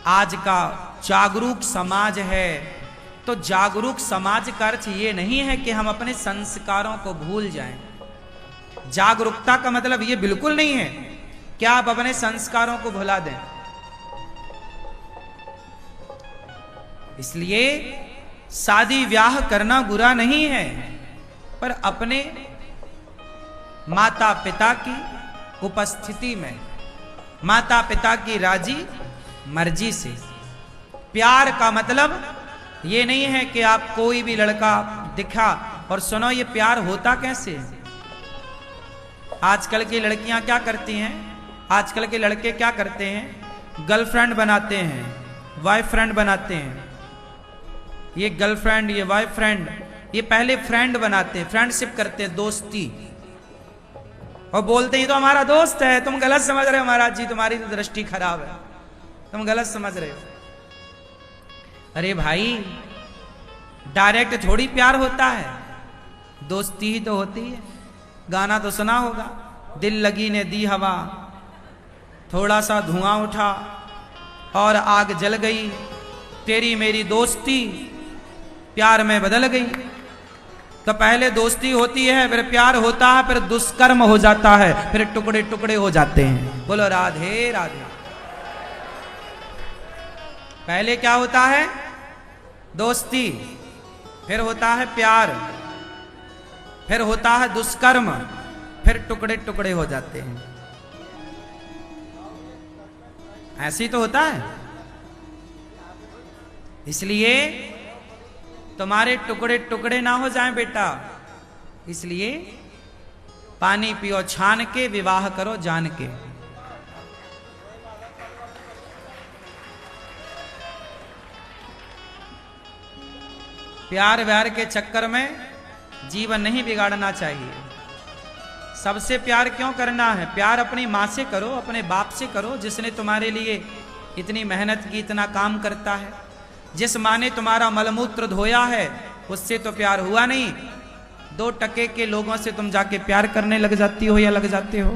आज का जागरूक समाज है, तो जागरूक समाज का अर्थ ये नहीं है कि हम अपने संस्कारों को भूल जाएं। जागरूकता का मतलब ये बिल्कुल नहीं है कि आप अपने संस्कारों को भुला दें। इसलिए शादी ब्याह करना बुरा नहीं है, पर अपने माता पिता की उपस्थिति में, माता पिता की राजी मर्जी से। प्यार का मतलब ये नहीं है कि आप कोई भी लड़का दिखा और सुनो। ये प्यार होता कैसे है? आजकल की लड़कियां क्या करती हैं, आजकल के लड़के क्या करते हैं? गर्लफ्रेंड बनाते हैं, बॉयफ्रेंड बनाते हैं। ये गर्लफ्रेंड, ये बॉयफ्रेंड, ये पहले फ्रेंड बनाते हैं, फ्रेंडशिप करते हैं, दोस्ती, और बोलते हैं तो हमारा दोस्त है। तुम गलत समझ रहे हो महाराज जी, तुम्हारी तो दृष्टि खराब है, तुम गलत समझ रहे हो। अरे भाई, डायरेक्ट थोड़ी प्यार होता है, दोस्ती ही तो होती है। गाना तो सुना होगा, दिल लगी ने दी हवा, थोड़ा सा धुआं उठा और आग जल गई, तेरी मेरी दोस्ती प्यार में बदल गई। तो पहले दोस्ती होती है, फिर प्यार होता है, फिर दुष्कर्म हो जाता है, फिर टुकड़े टुकड़े हो जाते हैं। बोलो राधे राधे। पहले क्या होता है? दोस्ती, फिर होता है प्यार, फिर होता है दुष्कर्म, फिर टुकड़े टुकड़े हो जाते हैं। ऐसे ही तो होता है। इसलिए तुम्हारे टुकड़े टुकड़े ना हो जाएं बेटा, इसलिए पानी पियो छान के, विवाह करो जान के। प्यार व्यार के चक्कर में जीवन नहीं बिगाड़ना चाहिए। सबसे प्यार क्यों करना है? प्यार अपनी माँ से करो, अपने बाप से करो, जिसने तुम्हारे लिए इतनी मेहनत की, इतना काम करता है। जिस माँ ने तुम्हारा मलमूत्र धोया है, उससे तो प्यार हुआ नहीं। 2 टके के लोगों से तुम जाके प्यार करने लग जाती हो या लग जाते हो?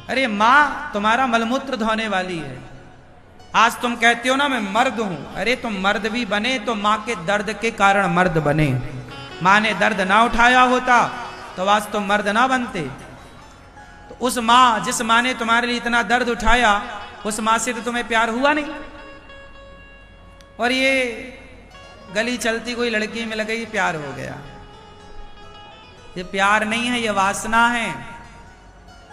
अरे माँ तुम्हारा मलमूत्र धोने वाली है। आज तुम कहते हो ना मैं मर्द हूं, अरे तुम मर्द भी बने तो माँ के दर्द के कारण मर्द बने। माँ ने दर्द ना उठाया होता तो आज तुम मर्द ना बनते। तो उस माँ, जिस माँ ने तुम्हारे लिए इतना दर्द उठाया, उस माँ से तो तुम्हें प्यार हुआ नहीं। और ये गली चलती कोई लड़की में लगे प्यार हो गया। ये प्यार नहीं है, ये वासना है।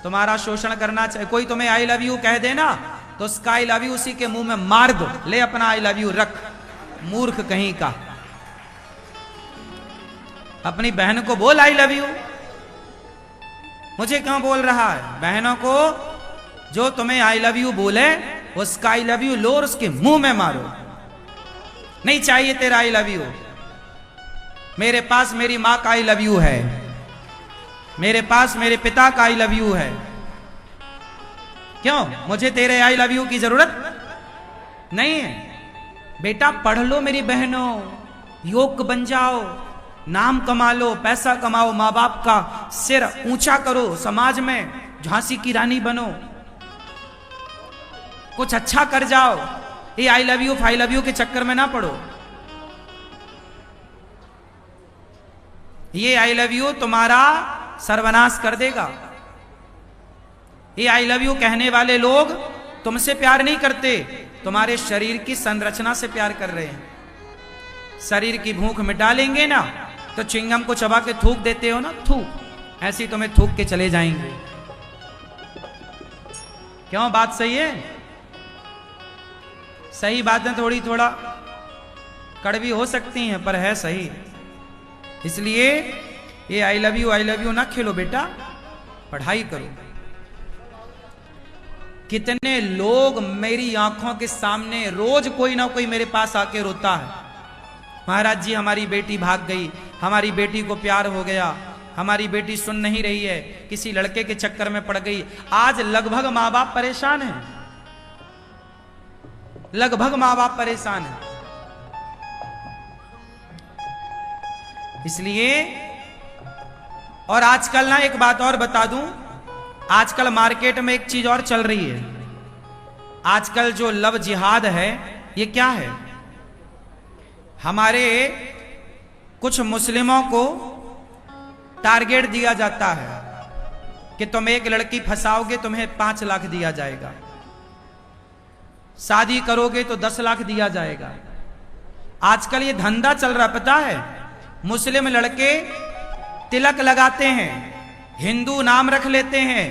तुम्हारा शोषण करना चाहिए। कोई तुम्हें आई लव यू कह देना तो उसका आई लव यू उसी के मुंह में मार दो। ले अपना आई लव यू रख, मूर्ख कहीं का। अपनी बहन को बोल आई लव यू। मुझे क्यों बोल रहा है? बहनों को जो तुम्हें आई लव यू बोले, उसका आई लव यू लो और उसके मुंह में मारो। नहीं चाहिए तेरा आई लव यू। मेरे पास मेरी मां का आई लव यू है, मेरे पास मेरे पिता का आई लव यू है। क्यों? मुझे तेरे आई लव यू की जरूरत नहीं है। बेटा पढ़ लो मेरी बहनों, योग्य बन जाओ, नाम कमा लो, पैसा कमाओ, माँ बाप का सिर ऊंचा करो, समाज में झांसी की रानी बनो, कुछ अच्छा कर जाओ। ये आई लव यू फाई लव यू के चक्कर में ना पड़ो। ये आई लव यू तुम्हारा सर्वनाश कर देगा। ये आई लव यू कहने वाले लोग तुमसे प्यार नहीं करते, तुम्हारे शरीर की संरचना से प्यार कर रहे हैं। शरीर की भूख मिटा लेंगे ना तो चिंगम को चबा के थूक देते हो ना, थूक, ऐसी तुम्हें थूक के चले जाएंगे। क्यों? बात सही है? सही बातें थोड़ा कड़वी हो सकती हैं, पर है सही। इसलिए ये आई लव यू ना खेलो बेटा, पढ़ाई करो। कितने लोग मेरी आंखों के सामने रोज कोई ना कोई मेरे पास आके रोता है, महाराज जी हमारी बेटी भाग गई, हमारी बेटी को प्यार हो गया, हमारी बेटी सुन नहीं रही है, किसी लड़के के चक्कर में पड़ गई। आज लगभग माँ बाप परेशान हैं, लगभग माँ बाप परेशान हैं। इसलिए और आजकल ना एक बात और बता दूं, आजकल मार्केट में एक चीज और चल रही है, आजकल जो लव जिहाद है ये क्या है? हमारे कुछ मुस्लिमों को टारगेट दिया जाता है कि तुम एक लड़की फंसाओगे तुम्हें 5 लाख दिया जाएगा, शादी करोगे तो 10 लाख दिया जाएगा। आजकल ये धंधा चल रहा, पता है? मुस्लिम लड़के तिलक लगाते हैं, हिंदू नाम रख लेते हैं,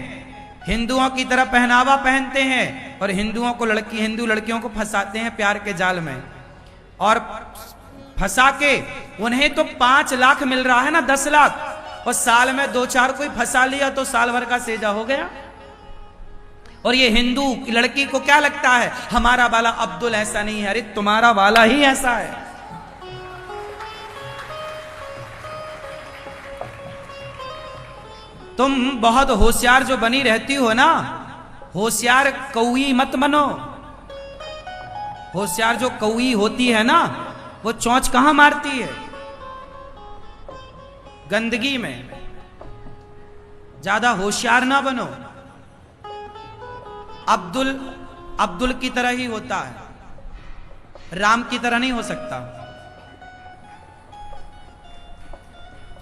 हिंदुओं की तरह पहनावा पहनते हैं और हिंदू लड़कियों को फंसाते हैं प्यार के जाल में, और फंसा के उन्हें तो 5 लाख मिल रहा है ना, 10 लाख, और साल में 2-4 कोई फंसा लिया तो साल भर का सेजा हो गया। और ये हिंदू लड़की को क्या लगता है, हमारा वाला अब्दुल ऐसा नहीं है, अरे तुम्हारा वाला ही ऐसा है। तुम बहुत होशियार जो बनी रहती हो ना, होशियार कौई मत बनो। होशियार जो कौई होती है ना, वो चोंच कहां मारती है? गंदगी में। ज्यादा होशियार ना बनो। अब्दुल की तरह ही होता है, राम की तरह नहीं हो सकता,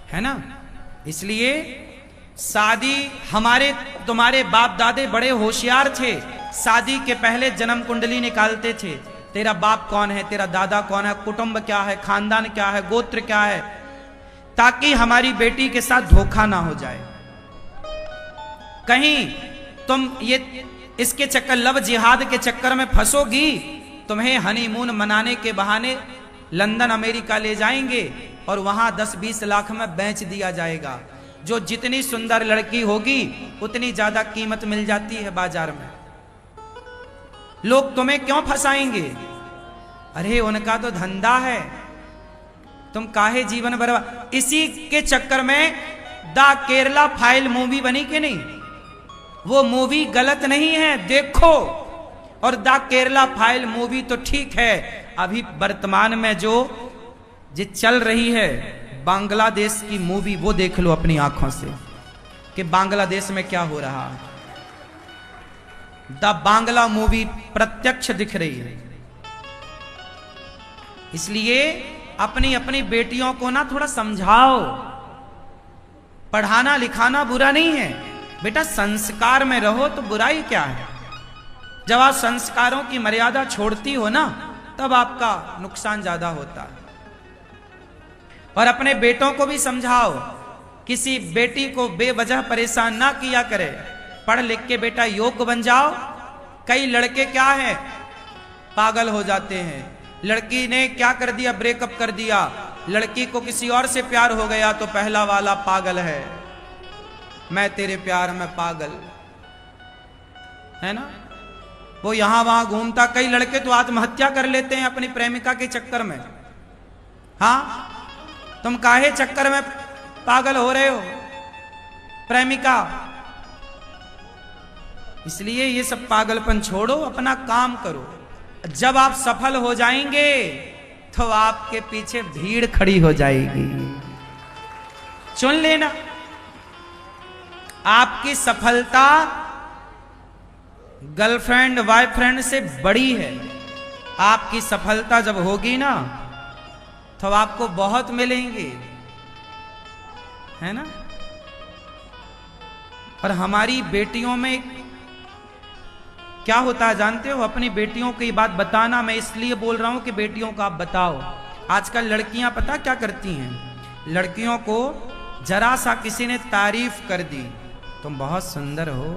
है ना? इसलिए शादी, तुम्हारे बाप दादे बड़े होशियार थे, शादी के पहले जन्म कुंडली निकालते थे, तेरा बाप कौन है, तेरा दादा कौन है, कुटुंब क्या है, खानदान क्या है, गोत्र क्या है, ताकि हमारी बेटी के साथ धोखा ना हो जाए। कहीं तुम ये इसके चक्कर, लव जिहाद के चक्कर में फंसोगी, तुम्हें हनीमून मनाने के बहाने लंदन अमेरिका ले जाएंगे और वहां 10-20 लाख में बेच दिया जाएगा। जो जितनी सुंदर लड़की होगी उतनी ज्यादा कीमत मिल जाती है बाजार में। लोग तुम्हें क्यों फंसाएंगे? अरे उनका तो धंधा है, तुम काहे जीवन बर्बाद। इसी के चक्कर में द केरला फाइल मूवी बनी कि नहीं? वो मूवी गलत नहीं है, देखो। और द केरला फाइल मूवी तो ठीक है, अभी वर्तमान में जो चल रही है बांग्लादेश की मूवी, वो देख लो अपनी आंखों से कि बांग्लादेश में क्या हो रहा है। द बांग्ला मूवी प्रत्यक्ष दिख रही है। इसलिए अपनी अपनी बेटियों को ना थोड़ा समझाओ। पढ़ाना लिखाना बुरा नहीं है बेटा, संस्कार में रहो तो बुराई क्या है। जब आप संस्कारों की मर्यादा छोड़ती हो ना, तब आपका नुकसान ज्यादा होता है। और अपने बेटों को भी समझाओ, किसी बेटी को बेवजह परेशान ना किया करे। पढ़ लिख के बेटा योग्य बन जाओ। कई लड़के क्या है, पागल हो जाते हैं। लड़की ने क्या कर दिया, ब्रेकअप कर दिया, लड़की को किसी और से प्यार हो गया तो पहला वाला पागल है, मैं तेरे प्यार में पागल, है ना? वो यहां वहां घूमता। कई लड़के तो आत्महत्या कर लेते हैं अपनी प्रेमिका के चक्कर में। हाँ, तुम काहे चक्कर में पागल हो रहे हो प्रेमिका? इसलिए ये सब पागलपन छोड़ो, अपना काम करो। जब आप सफल हो जाएंगे तो आपके पीछे भीड़ खड़ी हो जाएगी। चुन लेना, आपकी सफलता गर्लफ्रेंड बॉयफ्रेंड से बड़ी है। आपकी सफलता जब होगी ना तो आपको बहुत मिलेंगे, है ना? और हमारी बेटियों में क्या होता है जानते हो? अपनी बेटियों की बात बताना, मैं इसलिए बोल रहा हूं कि बेटियों को आप बताओ। आजकल लड़कियां पता क्या करती हैं? लड़कियों को जरा सा किसी ने तारीफ कर दी, तुम बहुत सुंदर हो,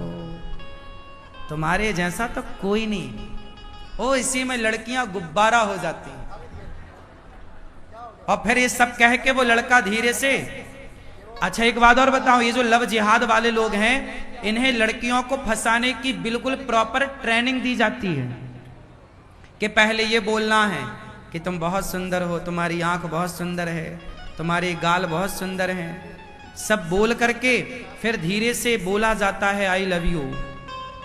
तुम्हारे जैसा तो कोई नहीं, ओ इसी में लड़कियां गुब्बारा हो जाती हैं। और फिर ये सब कह के वो लड़का धीरे से। अच्छा एक बात और बताओ, ये जो लव जिहाद वाले लोग हैं, इन्हें लड़कियों को फंसाने की बिल्कुल प्रॉपर ट्रेनिंग दी जाती है कि पहले ये बोलना है कि तुम बहुत सुंदर हो, तुम्हारी आंख बहुत सुंदर है, तुम्हारे गाल बहुत सुंदर हैं। सब बोल करके फिर धीरे से बोला जाता है आई लव यू।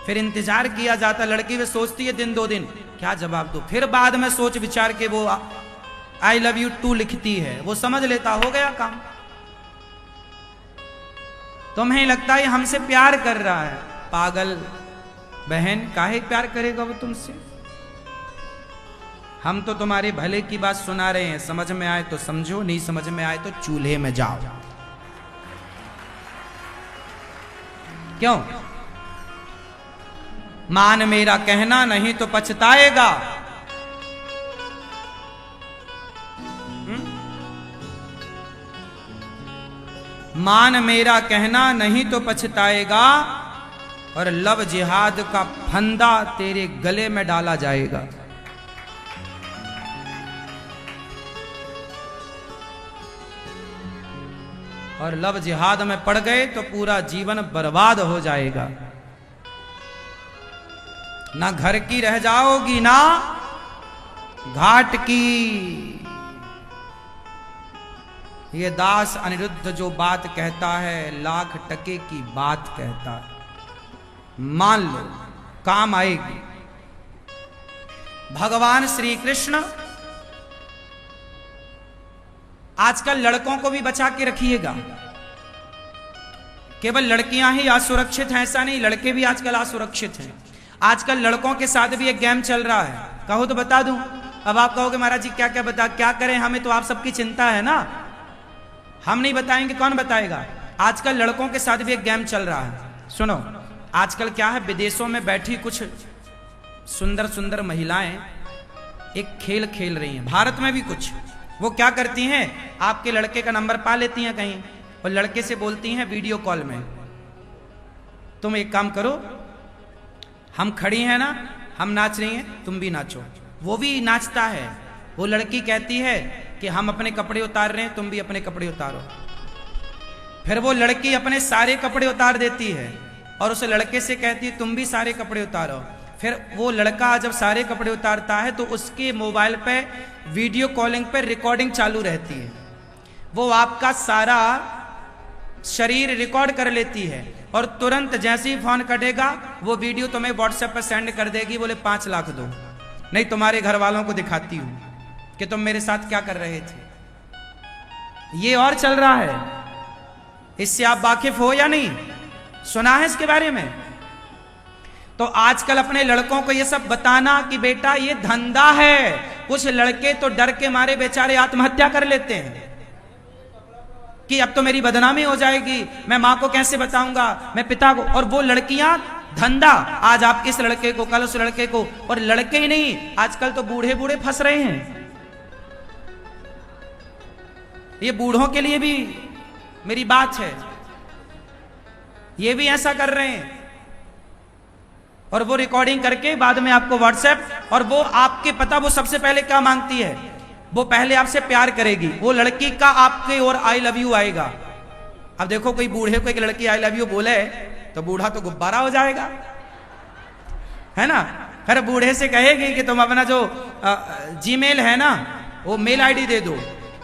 फिर इंतजार किया जाता, लड़की भी सोचती है दिन 2 दिन क्या जवाब दो, फिर बाद में सोच विचार के वो आई लव यू 2 लिखती है, वो समझ लेता हो गया काम। तुम्हें लगता है हमसे प्यार कर रहा है, पागल। बहन काहे प्यार करेगा वो तुमसे? हम तो तुम्हारे भले की बात सुना रहे हैं, समझ में आए तो समझो, नहीं समझ में आए तो चूल्हे में जाओ। क्यों? मान मेरा कहना नहीं तो पछताएगा। मान मेरा कहना नहीं तो पछताएगा, और लव जिहाद का फंदा तेरे गले में डाला जाएगा। और लव जिहाद में पड़ गए तो पूरा जीवन बर्बाद हो जाएगा। ना घर की रह जाओगी ना घाट की। ये दास अनिरुद्ध जो बात कहता है लाख टके की बात कहता है, मान लो काम आएगी। भगवान श्री कृष्ण आजकल लड़कों को भी बचा के रखिएगा। केवल लड़कियां ही असुरक्षित हैं ऐसा नहीं, लड़के भी आजकल असुरक्षित हैं। आजकल लड़कों के साथ भी एक गेम चल रहा है, कहो तो बता दूं। अब आप कहोगे महाराज जी क्या करें, हमें तो आप सबकी चिंता है ना, हम नहीं बताएंगे कौन बताएगा। आजकल लड़कों के साथ भी एक गेम चल रहा है। सुनो, आजकल क्या है, विदेशों में बैठी कुछ सुंदर सुंदर महिलाएं एक खेल खेल रही हैं, भारत में भी कुछ। वो क्या करती हैं, आपके लड़के का नंबर पा लेती हैं कहीं और लड़के से बोलती हैं वीडियो कॉल में, तुम एक काम करो, हम खड़ी हैं ना, हम नाच रही हैं, तुम भी नाचो। वो भी नाचता है। वो लड़की कहती है कि हम अपने कपड़े उतार रहे हैं, तुम भी अपने कपड़े उतारो। फिर वो लड़की अपने सारे कपड़े उतार देती है और उस लड़के से कहती है तुम भी सारे कपड़े उतारो। फिर वो लड़का जब सारे कपड़े उतारता है तो उसके मोबाइल पे वीडियो कॉलिंग पे रिकॉर्डिंग चालू रहती है। वो आपका सारा शरीर रिकॉर्ड कर लेती है और तुरंत जैसे ही फोन कटेगा वो वीडियो तुम्हें व्हाट्सएप पर सेंड कर देगी। बोले 5 लाख दो, नहीं तुम्हारे घर वालों को दिखाती हूं कि तुम मेरे साथ क्या कर रहे थे। ये और चल रहा है, इससे आप वाकिफ हो या नहीं, सुना है इसके बारे में? तो आजकल अपने लड़कों को ये सब बताना कि बेटा ये धंधा है। कुछ लड़के तो डर के मारे बेचारे आत्महत्या कर लेते हैं कि अब तो मेरी बदनामी हो जाएगी, मैं मां को कैसे बताऊंगा, मैं पिता को। और वो लड़कियां धंधा, आज आप इस लड़के को, कल उस लड़के को। और लड़के ही नहीं, आजकल तो बूढ़े बूढ़े फंस रहे हैं। ये बूढ़ों के लिए भी मेरी बात है, ये भी ऐसा कर रहे हैं। और वो रिकॉर्डिंग करके बाद में आपको व्हाट्सएप, और वो आपके पता वो सबसे पहले क्या मांगती है, वो पहले आपसे प्यार करेगी। वो लड़की का आपके और आई लव यू आएगा। अब देखो कोई बूढ़े को एक लड़की आई लव यू बोले तो बूढ़ा तो गुब्बारा हो जाएगा, है ना। फिर बूढ़े से कहेगी कि तुम अपना जो जीमेल है ना वो मेल आईडी दे दो।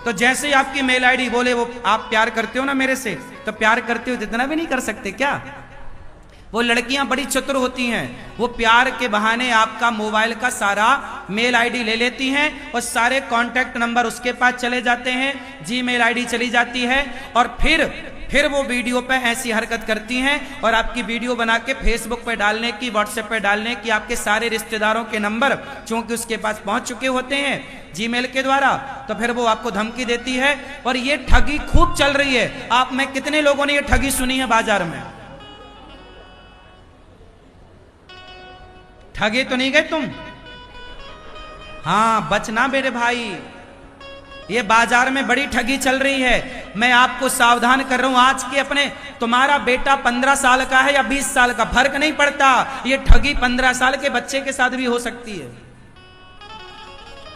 तो जैसे ही आपकी मेल आईडी बोले वो आप प्यार करते हो ना मेरे से, तो प्यार करते हो इतना भी नहीं कर सकते क्या? वो लड़कियां बड़ी चतुर होती हैं, वो प्यार के बहाने आपका मोबाइल का सारा मेल आईडी ले लेती हैं और सारे कांटेक्ट नंबर उसके पास चले जाते हैं, जीमेल आईडी चली जाती है। और फिर वो वीडियो पे ऐसी हरकत करती हैं और आपकी वीडियो बना के फेसबुक पे डालने की, व्हाट्सएप पे डालने की, आपके सारे रिश्तेदारों के नंबर चूंकि उसके पास पहुंच चुके होते हैं जीमेल के द्वारा, तो फिर वो आपको धमकी देती है। और ये ठगी खूब चल रही है। आप में कितने लोगों ने ये ठगी सुनी है बाजार में? ठगे तो नहीं गए तुम? हाँ, बचना मेरे भाई, ये बाजार में बड़ी ठगी चल रही है। मैं आपको सावधान कर रहा हूं। आज के अपने, तुम्हारा बेटा 15 साल का है या 20 साल का, फर्क नहीं पड़ता। ये ठगी 15 साल के बच्चे के साथ भी हो सकती है।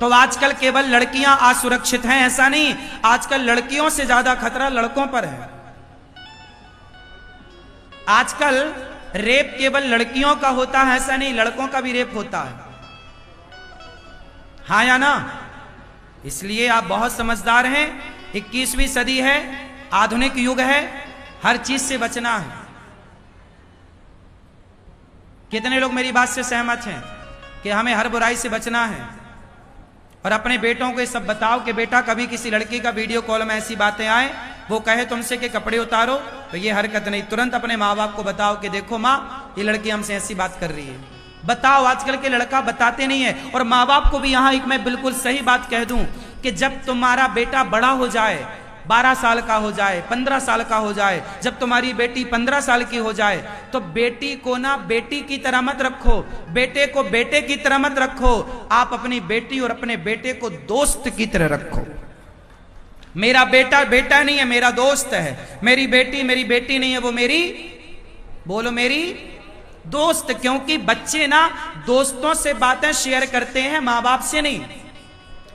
तो आजकल केवल लड़कियां असुरक्षित हैं ऐसा नहीं, आजकल लड़कियों से ज्यादा खतरा लड़कों पर है। आजकल रेप केवल लड़कियों का होता है ऐसा नहीं, लड़कों का भी रेप होता है, हाँ या ना? इसलिए आप बहुत समझदार हैं। 21वीं सदी है, आधुनिक युग है, हर चीज से बचना है। कितने लोग मेरी बात से सहमत हैं कि हमें हर बुराई से बचना है? और अपने बेटों को ये सब बताओ कि बेटा कभी किसी लड़की का वीडियो कॉल में ऐसी बातें आए वो कहे तुमसे कि कपड़े उतारो, तो ये हरकत नहीं, तुरंत अपने माँ बाप को बताओ कि देखो माँ, ये लड़की हमसे ऐसी बात कर रही है। बताओ, आजकल के लड़का बताते नहीं है। और माँ बाप को भी यहां एक मैं बिल्कुल सही बात कह दूं कि जब तुम्हारा बेटा बड़ा हो जाए, 12 साल का हो जाए, 15 साल का हो जाए, जब तुम्हारी बेटी 15 साल की हो जाए, तो बेटी को ना बेटी की तरह मत रखो, बेटे को बेटे की तरह मत रखो। आप अपनी बेटी और अपने बेटे को दोस्त की तरह रखो। मेरा बेटा बेटा नहीं है, मेरा दोस्त है। मेरी बेटी नहीं है, वो मेरी, बोलो, मेरी दोस्त। क्योंकि बच्चे ना दोस्तों से बातें शेयर करते हैं, मां बाप से नहीं।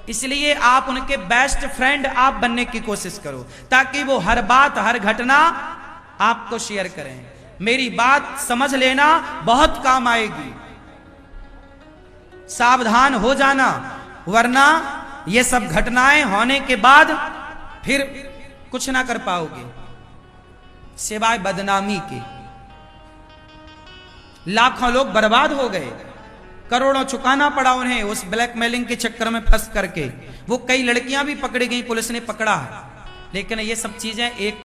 इसलिए आप उनके बेस्ट फ्रेंड आप बनने की कोशिश करो, ताकि वो हर बात, हर घटना आपको शेयर करें। मेरी बात समझ लेना, बहुत काम आएगी। सावधान हो जाना, वरना ये सब घटनाएं होने के बाद फिर कुछ ना कर पाओगे सिवाय बदनामी के। लाखों लोग बर्बाद हो गए, करोड़ों चुकाना पड़ा उन्हें उस ब्लैकमेलिंग के चक्कर में फंस करके। वो कई लड़कियां भी पकड़ी गई, पुलिस ने पकड़ा। लेकिन ये सब चीजें एक